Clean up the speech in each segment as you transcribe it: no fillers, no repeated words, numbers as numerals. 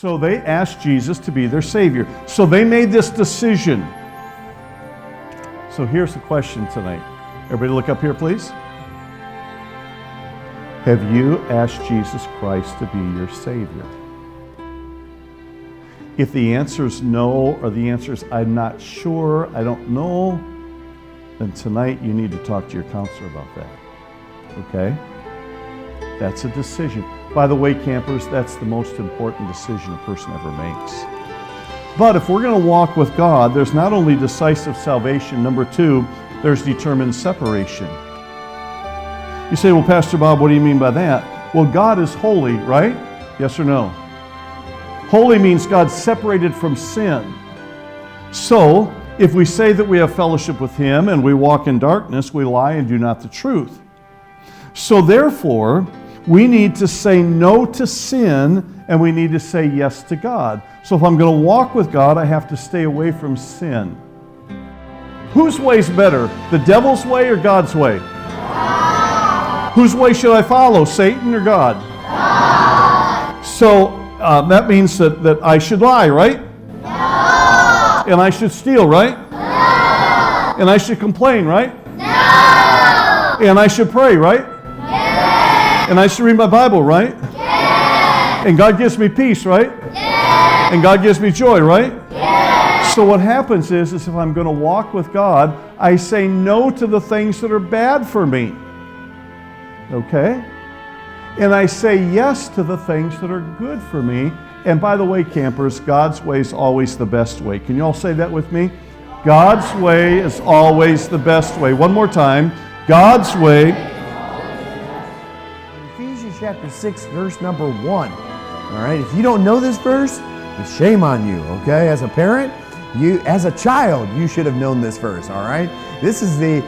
So they asked Jesus to be their Savior. So they made this decision. So here's the question tonight. Everybody look up here, please. Have you asked Jesus Christ to be your Savior? If the answer is no, or the answer is I'm not sure, I don't know, then tonight you need to talk to your counselor about that. Okay? That's a decision. By the way, campers, that's the most important decision a person ever makes. But if we're going to walk with God, there's not only decisive salvation, number two, there's determined separation. You say, well, Pastor Bob, what do you mean by that? Well, God is holy, right? Yes or no? Holy means God's separated from sin. So, if we say that we have fellowship with Him and we walk in darkness, we lie and do not the truth. So therefore, We need to say no to sin, and we need to say yes to God. So if I'm going to walk with God, I have to stay away from sin. Whose way's better, the devil's way or God's way? God. Whose way should I follow, Satan or God? God. So that means that I should lie, right? No. And I should steal, right? No. And I should complain, right? No. And I should pray, right? Yes. And I should read my Bible, right? Yes. And God gives me peace, right? Yes. And God gives me joy, right? Yes. So what happens is if I'm going to walk with God, I say no to the things that are bad for me. Okay? And I say yes to the things that are good for me. And by the way, campers, God's way is always the best way. Can you all say that with me? God's way is always the best way. One more time. God's way. Ephesians chapter 6, verse number 1. All right, if you don't know this verse, shame on you, okay? As a parent, as a child, you should have known this verse, all right? This is the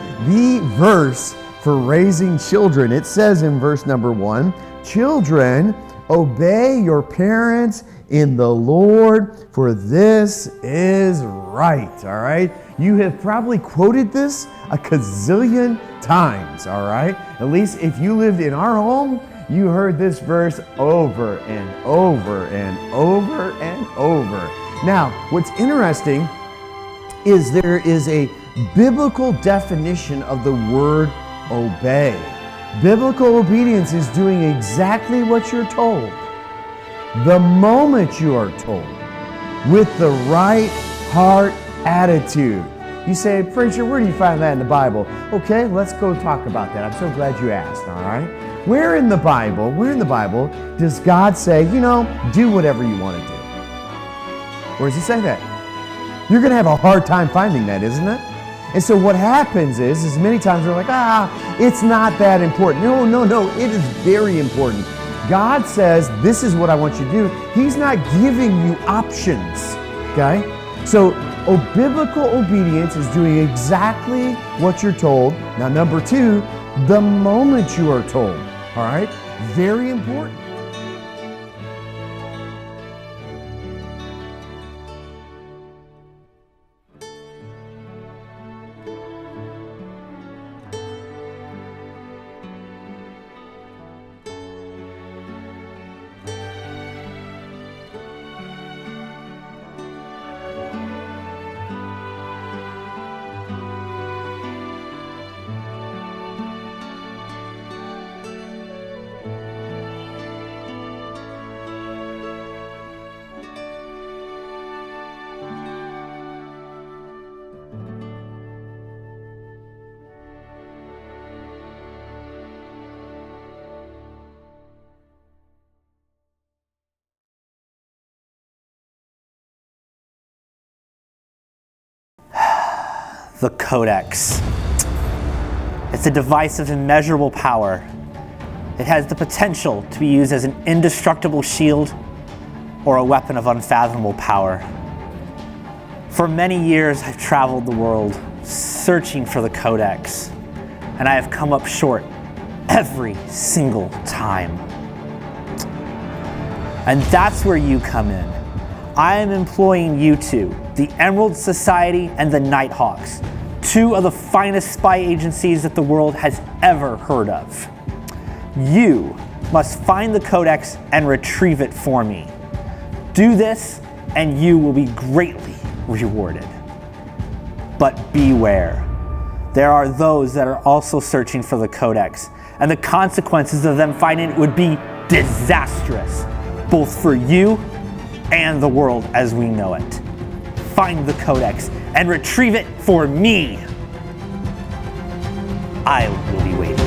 verse for raising children. It says in verse number 1, children, obey your parents in the Lord, for this is right, all right? You have probably quoted this a gazillion times, all right? At least if you lived in our home, you heard this verse over and over and over and over. Now, what's interesting is there is a biblical definition of the word obey. Biblical obedience is doing exactly what you're told, the moment you are told, with the right heart attitude. You say, preacher, where do you find that in the Bible? Okay, let's go talk about that. I'm so glad you asked, all right? Where in the Bible does God say, do whatever you want to do? Where does he say that? You're going to have a hard time finding that, isn't it? And so what happens is many times we're like, it's not that important. No, it is very important. God says, this is what I want you to do. He's not giving you options, okay? So biblical obedience is doing exactly what you're told. Now, number 2, the moment you are told, all right? Very important. The Codex. It's a device of immeasurable power. It has the potential to be used as an indestructible shield or a weapon of unfathomable power. For many years, I've traveled the world searching for the Codex, and I have come up short every single time. And that's where you come in. I am employing you two, the Emerald Society and the Nighthawks, 2 of the finest spy agencies that the world has ever heard of. You must find the Codex and retrieve it for me. Do this, and you will be greatly rewarded. But beware. There are those that are also searching for the Codex, and the consequences of them finding it would be disastrous, both for you and the world as we know it. Find the Codex and retrieve it for me. I will be waiting.